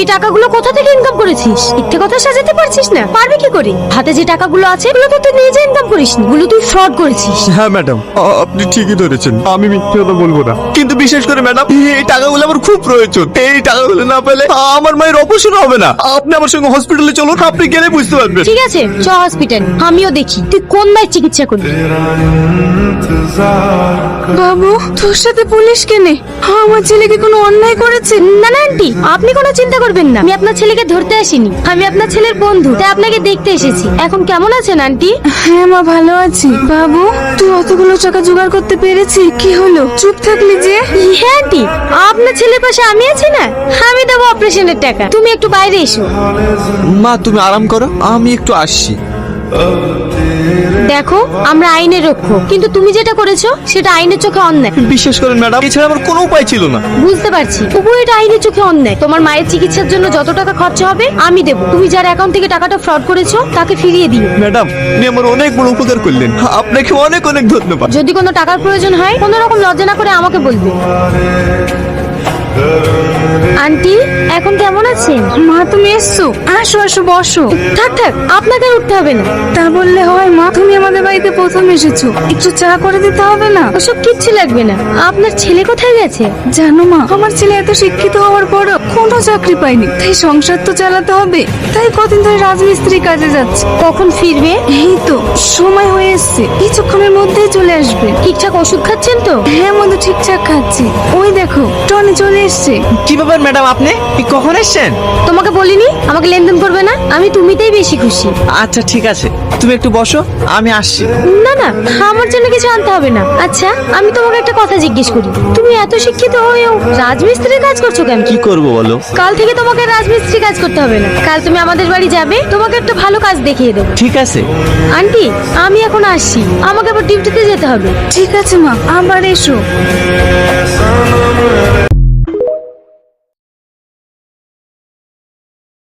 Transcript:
এই টাকাগুলো কোথা থেকে ইনকাম করেছিস? মিথ্যে কথা সাজাতে পারছিস না? পারবি কি করে? হাতে যে টাকাগুলো আছে এগুলো তো তুই নিজে ইনকাম করিস না, এগুলো তুই ফ্রড করেছিস। হ্যাঁ ম্যাডাম, আপনি ঠিকই ধরেছেন, আমি মিথ্যে কথা বলবো না। কিন্তু বিশেষ করে ম্যাডাম, এই টাকাগুলো আমার খুব প্রয়োজন। এই টাকাগুলো না পেলে আমার মায়ের অপারেশন হবে না। আপনি আমার সঙ্গে হসপিটালে চলুন, আপনি গেলে বুঝতে পারবেন। ঠিক আছে, চ হসপিটাল, আমিও দেখি তুই কোন মায়ের চিকিৎসা করবি। বাবু, তোর সাথে পুলিশ কেনে? আমার ছেলেকে কোনো অন্যায় করেছে? না না আন্টি, আপনি কোনো চিন্তা করবেন না, আমি আপনার ছেলেকে ধরতে আসিনি, আমি আপনার ছেলের বন্ধু, তাই আপনাকে দেখতে এসেছি। এখন কেমন আছেন আন্টি? হ্যাঁ মা, ভালো আছি। বাবু, তুই অতগুলো টাকা জোগাড় করতে পেরেছিস? কি হলো, চুপ থাকলি যে? হ্যাঁ আন্টি, আপনার ছেলের পাশে আমি আছি না, আমি দেবো অপারেশনের টাকা, তুমি একটু বাইরে এসো। মা তুমি আরাম করো, আমি একটু আসছি। দেখো, আমরা আইনের রক্ষক, কিন্তু তুমি যেটা করেছো সেটা আইনের চোখে অন্যায়। বিশ্বাস করেন ম্যাডাম, এছাড়া আমার কোনো উপায় ছিল না। বুঝতে পারছি, তবুও এটা আইনের চোখে অন্যায়। তোমার মায়ের চিকিৎসার জন্য যত টাকা খরচা হবে আমি দেবো। তুমি যার অ্যাকাউন্ট থেকে টাকাটা ফ্রড করেছো তাকে ফিরিয়ে দিও। ম্যাডাম, আপনি আমার অনেক বড় উপকার করলেন, আপনাকে অনেক অনেক ধন্যবাদ। যদি কোনো টাকার প্রয়োজন হয় কোনো রকম লজ্জা না করে আমাকে বলবে। আন্টি, এখন কেমন আছেন? মা, তুমি এসছো? আসো আসো, বসো। থাক থাক, আপনাকে আর উঠতে হবে না। তা বললে হয় মা? তুমি আমাদের বাড়িতে প্রথম এসেছো, একটু চা করে দিতে হবে না? ওসব কিচ্ছু লাগবে না। আপনার ছেলে কোথায় গেছে? জানো মা, আমার ছেলে এত শিক্ষিত হওয়ার পরও কোনো চাকরি পায়নি, তাই সংসার তো চালাতে হবে, তাই কদিন ধরে রাজমিস্ত্রি কাজে যাচ্ছে। কখন ফিরবে? এই তো সময় হয়ে এসছে, কিছুক্ষণের মধ্যেই চলে আসবে। ঠিকঠাক ওষুধ খাচ্ছেন তো? হ্যাঁ মধু, ঠিকঠাক খাচ্ছি। ওই দেখো, টনি চলে এসছে। কি ব্যাপার ম্যাডাম, আপনি কখন এসেছেন? তোমাকে বলিনি আমাকে লেনদেন করবে না? আমি তুমিতেই বেশি খুশি। আচ্ছা ঠিক আছে, তুমি একটু বসো, আমি আসছি। না না, আমার জন্য কিছু আনতে হবে না। আচ্ছা, আমি তোমাকে একটা কথা জিজ্ঞেস করি, তুমি এত শিক্ষিত হয়েও রাজমিস্ত্রির কাজ করছো কেন? কি করব বলো? কাল থেকে তোমাকে রাজমিস্ত্রি কাজ করতে হবে না। কাল তুমি আমাদের বাড়ি যাবে, তোমাকে একটা ভালো কাজ দেখিয়ে দেবো। ঠিক আছে। আন্টি, আমি এখন আসছি, আমাকে আবার ডিউটিতে যেতে হবে। ঠিক আছে মা, আবার এসো।